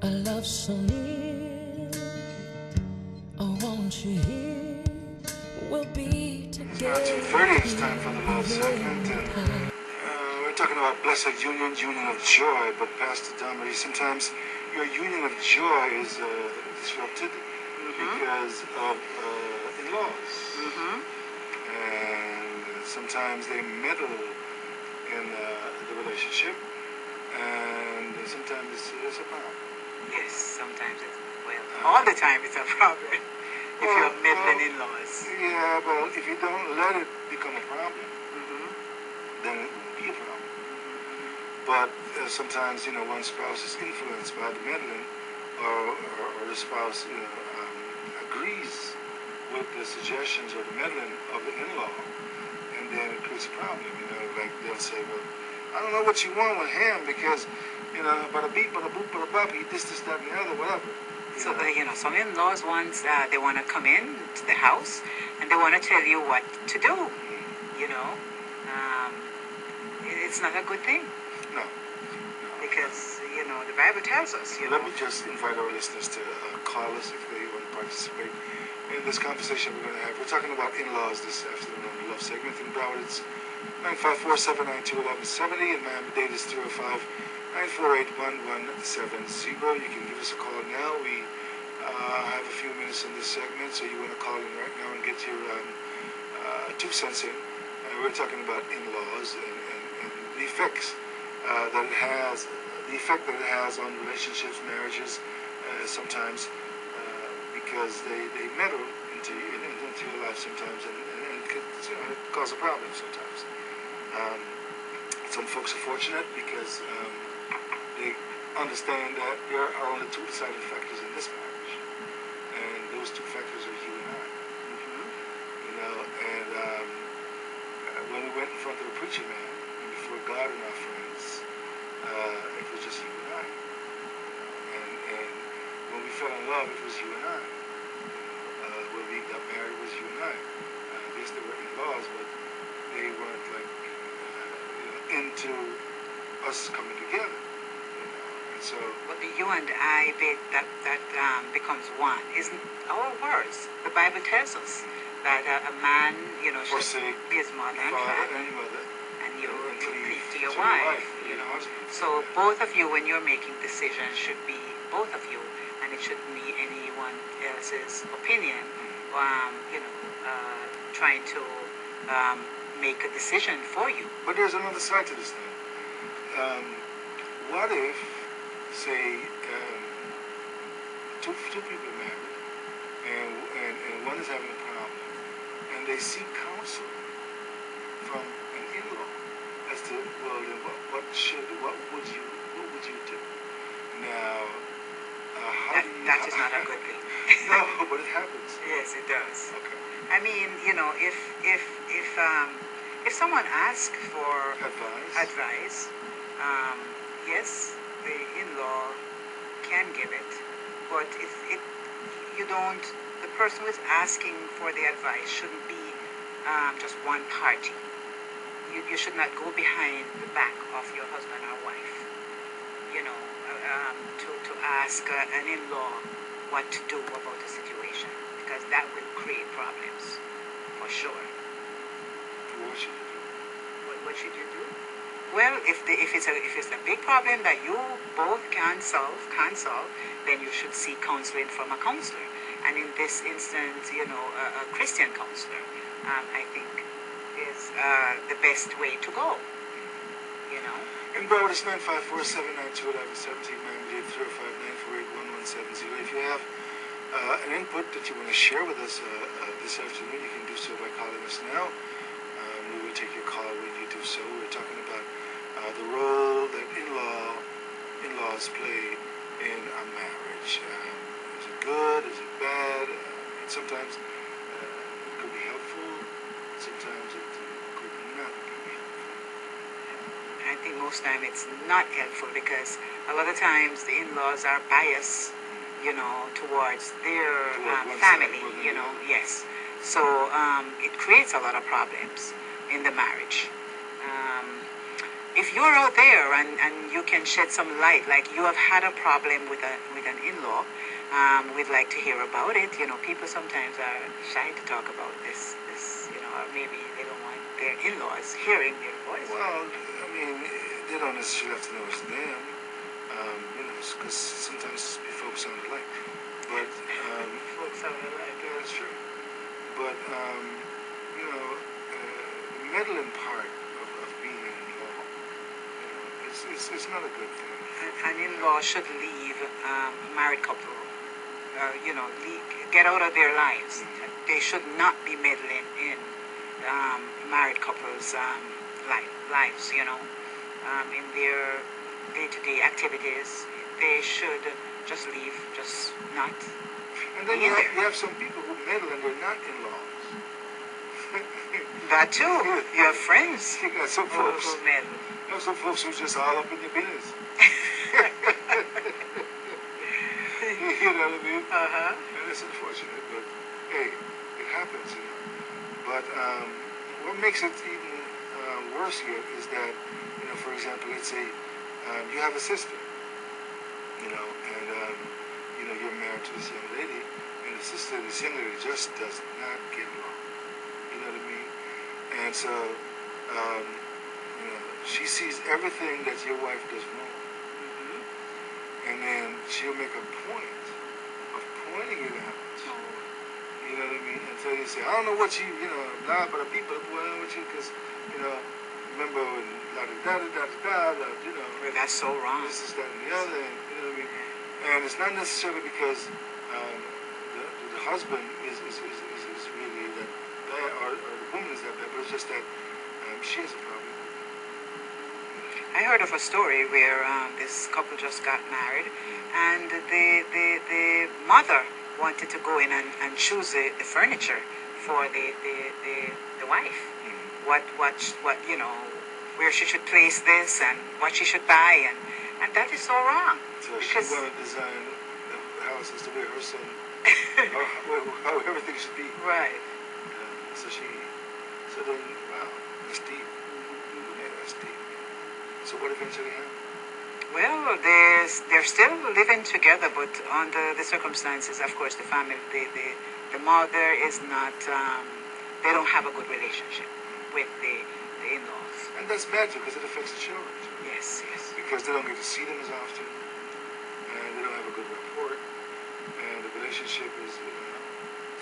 A love so near, oh won't you hear, we'll be together. It's 2:30, it's time for the love segment, and we're talking about blessed union, union of joy, but Pastor Dawn Marie, sometimes your union of joy is disrupted because of in-laws. And sometimes they meddle in the relationship, and sometimes it's a problem. Yes, sometimes it's, well, all the time it's a problem if you're meddling in-laws. Yeah, but if you don't let it become a problem, then it won't be a problem. But sometimes, one spouse is influenced by the meddling, or the spouse, agrees with the suggestions or the meddling of the in-law, and then it creates a problem. Like they'll say, well, I don't know what you want with him because, bada beep, bada boop, bada bop, he this, that, and the other, whatever. So, some in-laws they want to come in to the house and they want to tell you what to do, It's not a good thing. No. Because, the Bible tells us, Let me just invite our listeners to call us if they want to participate in this conversation we're going to have. We're talking about in-laws this afternoon on the Love segment. In Broward, it's 954-792-1170, and Miami-Dade is 305-948-1170. You can give us a call now. We have a few minutes in this segment, so you want to call in right now and get your 2 cents in. We're talking about in-laws and the effects that it has, the effect that it has on relationships, marriages, sometimes because they meddle into your life sometimes, and it could cause a problem sometimes. Some folks are fortunate because they understand that there are only 2 deciding factors in this marriage, and those 2 factors are you and I. And when we went in front of the preacher man, and before God and our friends, it was just you and I. And when we fell in love, it was you and I. When we got married, it was you and I. I guess they were in-laws, but they weren't into us coming together. And so. But you and I, that becomes one. Isn't our words? The Bible tells us that a man, should be his mother and father, and you cleave to your wife. So both of you, when you're making decisions, should be both of you, and it shouldn't be anyone else's opinion. Trying to make a decision for you. But there's another side to this thing. What if, say, two people are married, and one is having a problem, and they seek counsel from an in-law as to, well, then what would you do? Now, that is not a good thing. No, but it happens. Yes, it does. Okay. I mean, if someone asks for advice, yes, the in-law can give it, but the person who is asking for the advice shouldn't be just one party. You should not go behind the back of your husband or wife, to ask an in-law what to do about the situation, because that will create problems, for sure. What should you do? What should you do? Well, if it's a big problem that you both can't solve, then you should seek counseling from a counselor. And in this instance, a Christian counselor, I think, is the best way to go. In Broward, it's 954-792-1170, Miami-Dade 305-948-1170. If you have an input that you want to share with us this afternoon, you can do so by calling us now. We will take your call when you do so. We're talking about the role that in-laws play in a marriage. Is it good? Is it bad? Sometimes it could be helpful. Sometimes it could not be helpful. I think most time it's not helpful because a lot of times the in-laws are biased, towards their family, yes. So it creates a lot of problems in the marriage. if you're out there and you can shed some light, like you have had a problem with an in-law, we'd like to hear about it. You know, people sometimes are shy to talk about this, or maybe they don't want their in-laws hearing their voice. Well, I mean, they don't necessarily have to know it's them, because sometimes folks sound alike. But folks sound alike. Yeah, that's true. But the meddling part of being an in-law, it's not a good thing. An in-law should leave a married couple, get out of their lives. Mm-hmm. They should not be meddling in married couples' lives, in their day-to-day activities. They should just leave, just not. And then you have some people who meddle and they're not in-laws. That too. You have friends You got some folks who meddle. You have some folks who's just all up in your business. You know what I mean? And it's unfortunate, but hey, it happens, But what makes it even worse here is that, for example, let's say you have a sister, and you're married to this young lady, and this young lady just does not get along. You know what I mean? And so, she sees everything that your wife does wrong. And then she'll make a point of pointing it out. You know what I mean? Until you say, I don't know what blah, but people are playing with you because, remember when Well, that's so wrong. This is that and the other, and, you know what I mean? And it's not necessarily because the husband is really that bad, or the woman is that bad, but it's just that she has a problem. I heard of a story where this couple just got married, and the mother wanted to go in and choose the furniture for the wife. What where she should place this and what she should buy, and that is so wrong. So she wanted to design the house as the way her son, how everything should be. Right. So then, wow, that's deep. Yeah, that's deep. So what eventually happened? Well, they're still living together, but under the circumstances, of course, the family, the mother is not, they don't have a good relationship with the in-laws. And that's bad too, because it affects the children. Yes. Because they don't get to see them as often, and they don't have a good rapport, and the relationship is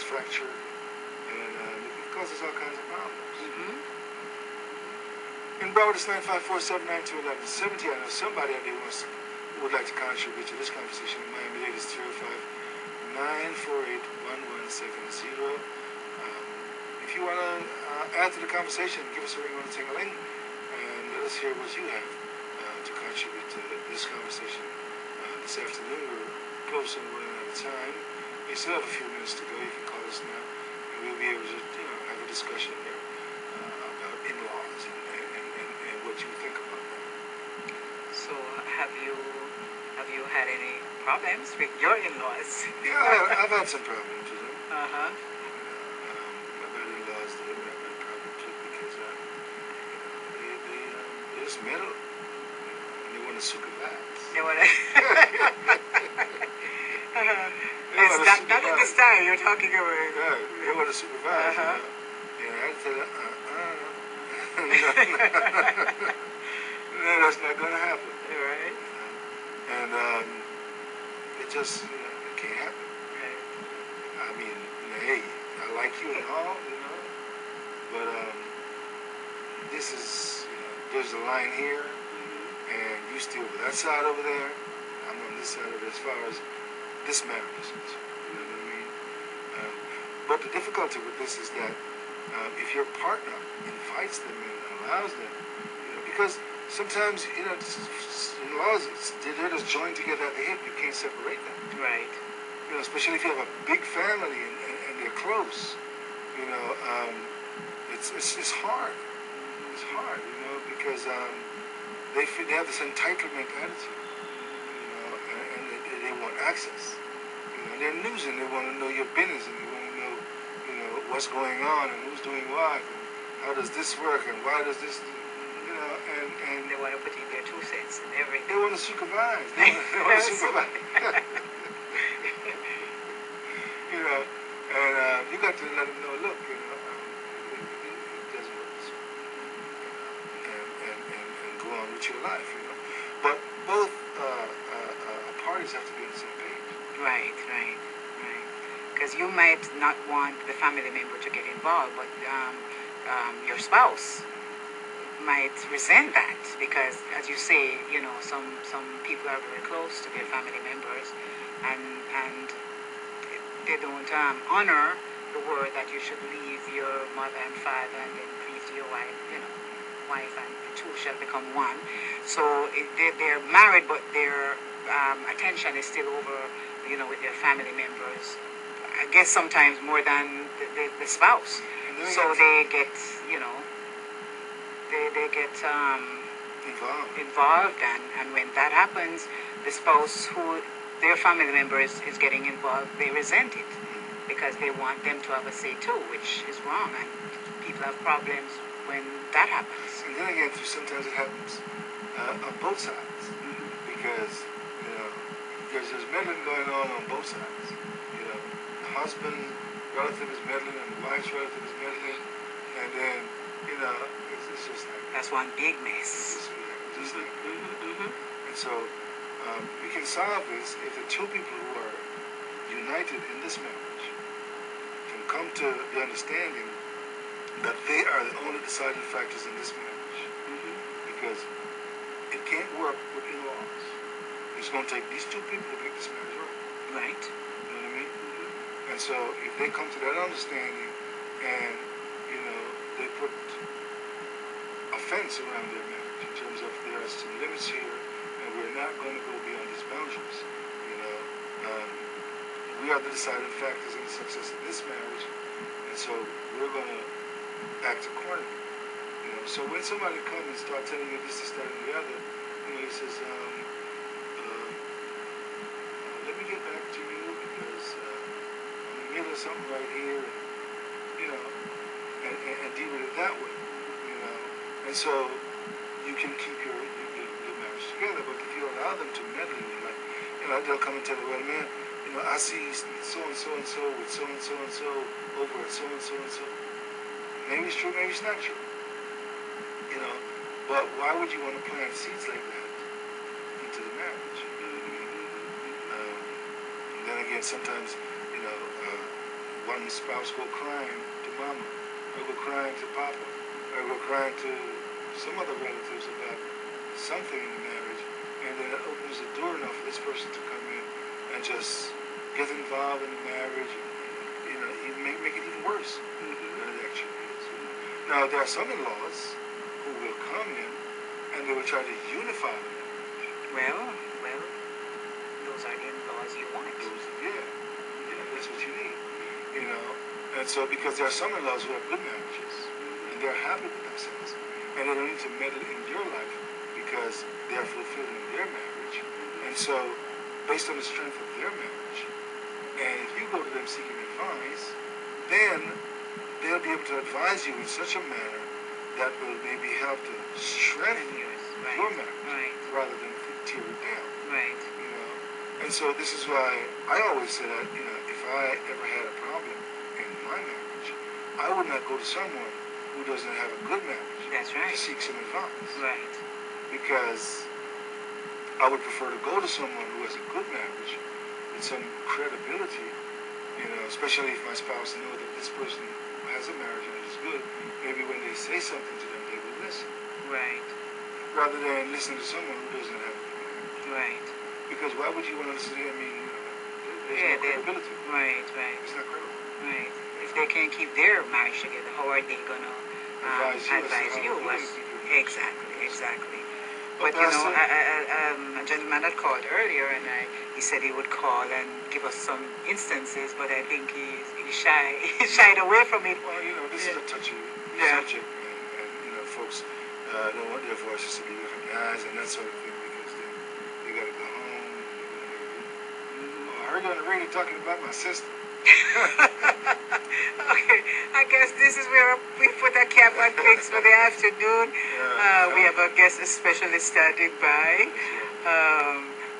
fractured, and it causes all kinds of problems. In Broward, it's 954-792-1170. I know somebody out there who would like to contribute to this conversation in Miami. It is 305-948-1170. If you want to add to the conversation, give us a ring on the ting-a-ling, and let us hear what you have to contribute to this conversation this afternoon. We're close and running out of time. You still have a few minutes to go. You can call us now, and we'll be able to have a discussion here about in-laws and what you think about that. So, have you had any problems with your in-laws? Yeah, I've had some problems with them. Uh-huh. I've had in-laws that I've had problems with because they just meddle, and they want to supervise. They want to. It's not in the style you're talking about. Right, they want to supervise. And I tell them, that's not going to happen. Right. And it just, it can't happen. Right. I mean, hey, I like you and all, but this is, there's a line here, and you still over that side over there, I'm on this side of it as far as this marriage is concerned. You know what I mean? But the difficulty with this is that if your partner invites them and allows them, because sometimes, in-laws, they're just joined together at the hip. You can't separate them. Right. Especially if you have a big family and they're close. It's hard. It's hard, because they have this entitlement attitude, and they want access. And they're nosing. They want to know your business, and they want to know, what's going on and who's doing what, and how does this work, and why does this, And they want want to put in their 2 cents and everything. They want to supervise. They want to supervise. You know, and you got to let them know, look, you know, it doesn't work this way. And go on with your life, you know. But both parties have to be on the same page. Right. Because you might not want the family member to get involved, but your spouse might resent that because, as you say, you know, some people are very close to their family members, and they don't honor the word that you should leave your mother and father and then cleave to your wife, you know, wife and the two shall become one. So they're married, but their attention is still over, you know, with their family members. I guess sometimes more than the spouse. So they get, you know, they get involved, and when that happens, the spouse who their family member is getting involved, they resent it because they want them to have a say too, which is wrong, and people have problems when that happens. And then again, sometimes it happens on both sides because, you know, there's meddling going on both sides. You know, the husband relative is meddling and the wife's relative is meddling, and then, you know, it's just like that's one big mess. Just like, and so we can solve this if the two people who are united in this marriage can come to the understanding that they are the only deciding factors in this marriage. Because it can't work with in-laws. It's going to take these two people to make this marriage work. Right. You know what I mean? And so if they come to that understanding and, you know, they put a fence around their marriage in terms of there are some limits here and we're not going to go beyond these boundaries. You know, we are the deciding factors in the success of this marriage, and so we're going to act accordingly. You know, so when somebody comes and starts telling you this, that, and the other, you know, he says, let me get back to you because I'm in the middle of something right here, and, you know, and deal with it that way, you know. And so you can keep your marriage together, but if you allow them to meddle in your life, you know, they'll come and tell you, well, man, you know, I see so-and-so with so-and-so over at so-and-so. Maybe it's true, maybe it's not true. You know, but why would you want to plant seeds like that into the marriage? And then again, sometimes, you know, one spouse go crying to mama, or go crying to papa, or go crying to some other relatives about something in the marriage, and then it opens the door enough for this person to come in and just get involved in the marriage, and, you know, even make it even worse than it actually is. Now, there are some in-laws who will come in and they will try to unify the marriage. Well, those are the in-laws you want. Yeah, that's what you need. You know, and so because there are some in-laws who have good marriages and they're happy with themselves, and they don't need to meddle in your life because they're fulfilling their marriage. And so, based on the strength of their marriage, and if you go to them seeking advice, then they'll be able to advise you in such a manner that will maybe help to strengthen your marriage rather than tear it down. Right. You know, and so this is why I always say that, you know, if I ever had a problem in my marriage, I would not go to someone who doesn't have a good marriage. That's right. To seek some advice. Right. Because I would prefer to go to someone who has a good marriage with some credibility, you know, especially if my spouse knows that this person has a marriage and it is good. Maybe when they say something to them, they will listen. Right. Rather than listening to someone who doesn't have a good marriage. Right. Because why would you want to listen to them? I mean, you know, there's no credibility. Right. It's not credible. Right. If they can't keep their marriage together, how are they going to advise you? Exactly. But you know, a gentleman that called earlier, and he said he would call and give us some instances, but I think he's shy. He shied away from it. Well, you know, this is a touchy subject, and you know, folks don't want their voices to be recognized and that sort of thing because they got to go home. I heard you on the radio talking about my sister. Okay, I guess this is where we put a cap on things for the afternoon. We have a guest specialist standing by.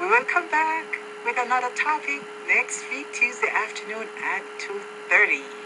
We will come back with another topic next week, Tuesday afternoon at 2:30.